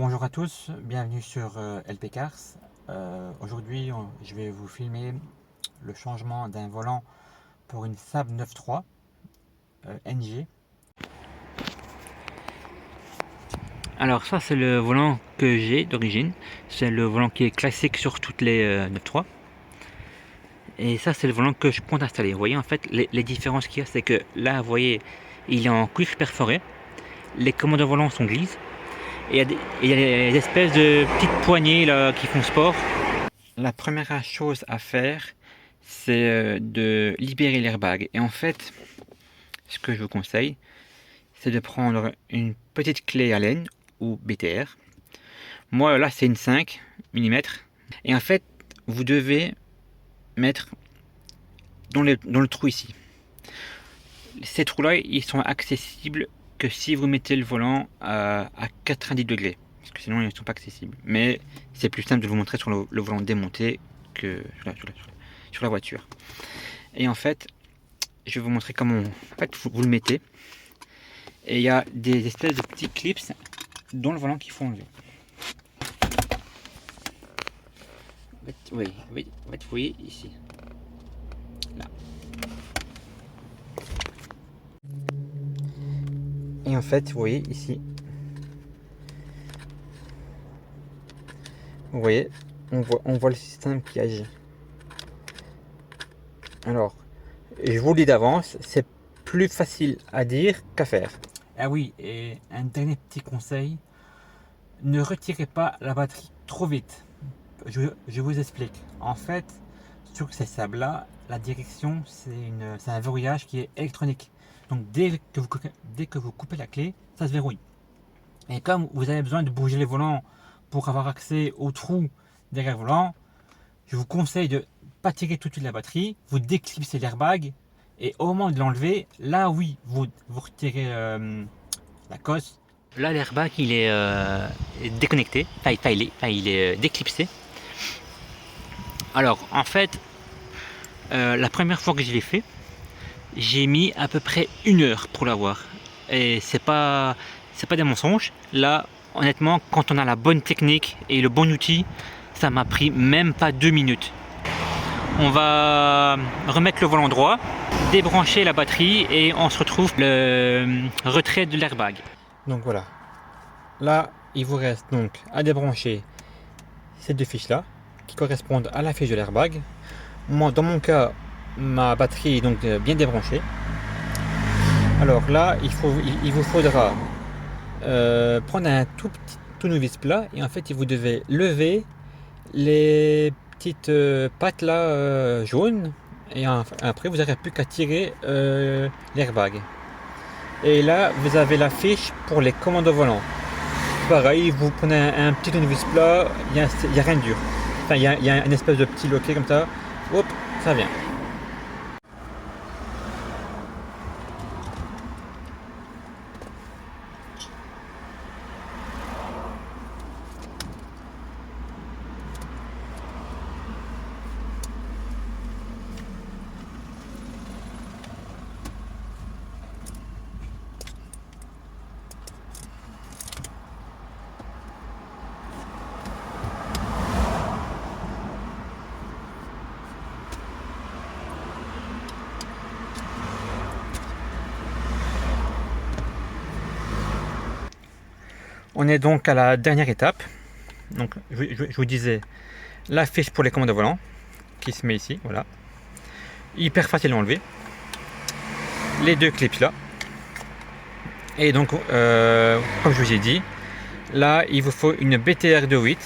Bonjour à tous, bienvenue sur LP Cars. Aujourd'hui, je vais vous filmer le changement d'un volant pour une Saab 9.3 NG. Alors ça c'est le volant que j'ai d'origine, c'est le volant qui est classique sur toutes les 9.3. Et ça c'est le volant que je compte installer. Vous voyez en fait les différences qu'il y a, c'est que là vous voyez il est en cuir perforé, les commandes de volant sont grises, et il y a des espèces de petites poignées là qui font sport. La première chose à faire, c'est de libérer l'airbag. Et en fait, ce que je vous conseille, c'est de prendre une petite clé Allen ou BTR. Moi, là, c'est une 5 mm. Et en fait, vous devez mettre dans le trou ici. Ces trous-là, ils sont accessibles que si vous mettez le volant à 90 degrés. Parce que sinon, ils ne sont pas accessibles. Mais c'est plus simple de vous montrer sur le volant démonté que sur la voiture. Et en fait, je vais vous montrer comment vous le mettez. Et il y a des espèces de petits clips dans le volant qu'il faut enlever. Oui, en fait, vous voyez ici. Là. Et en fait, vous voyez ici. Vous voyez, on voit le système qui agit. Alors, je vous le dis d'avance, c'est plus facile à dire qu'à faire. Ah oui, et un dernier petit conseil, ne retirez pas la batterie trop vite. Je vous explique. En fait, sur ces sables-là, la direction, c'est un verrouillage qui est électronique. Donc dès que vous coupez la clé, ça se verrouille. Et comme vous avez besoin de bouger les volants pour avoir accès au trou derrière le volant, je vous conseille de ne pas tirer tout de suite la batterie, vous déclipsez l'airbag, et au moment de l'enlever, là oui, vous retirez la cosse. Là l'airbag il est déconnecté, il est déclipsé. Alors en fait, la première fois que je l'ai fait, j'ai mis à peu près 1 heure pour l'avoir. Et c'est pas des mensonges. Là, honnêtement, quand on a la bonne technique et le bon outil, ça m'a pris même pas 2 minutes. On va remettre le volant droit, débrancher la batterie et on se retrouve le retrait de l'airbag. Donc voilà. Là, il vous reste donc à débrancher ces deux fiches là qui correspondent à la fiche de l'airbag. Moi, dans mon cas, ma batterie est donc bien débranchée. Alors là, il vous faudra prendre un tout petit tournevis plat et en fait, vous devez lever les petites pattes là jaunes et après, vous n'aurez plus qu'à tirer l'airbag. Et là, vous avez la fiche pour les commandes au volant. Pareil, vous prenez un petit tournevis plat, il n'y a rien de dur. Enfin, il y a une espèce de petit loquet comme ça. Hop, ça vient. On est donc à la dernière étape. Donc, je vous disais, la fiche pour les commandes de volant qui se met ici, voilà. Hyper facile à enlever. Les deux clips là. Et donc, comme je vous ai dit, là, il vous faut une BTR 2.8.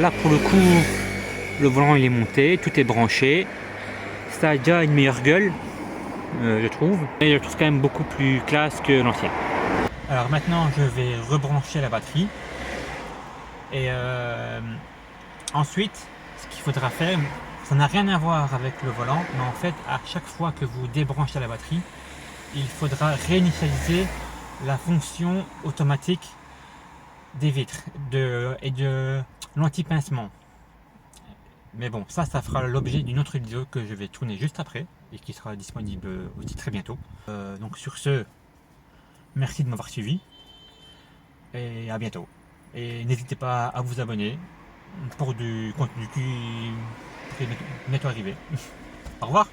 là pour le coup, le volant il est monté, tout est branché. Ça a déjà une meilleure gueule, je trouve. Et je le trouve quand même beaucoup plus classe que l'ancien. Alors maintenant, je vais rebrancher la batterie. Et ensuite, ce qu'il faudra faire, ça n'a rien à voir avec le volant, mais en fait, à chaque fois que vous débranchez la batterie, il faudra réinitialiser la fonction automatique des vitres et de l'anti-pincement. Mais bon, ça fera l'objet d'une autre vidéo que je vais tourner juste après et qui sera disponible aussi très bientôt. Donc sur ce, merci de m'avoir suivi et à bientôt. Et n'hésitez pas à vous abonner pour du contenu qui est bientôt arrivé. Au revoir.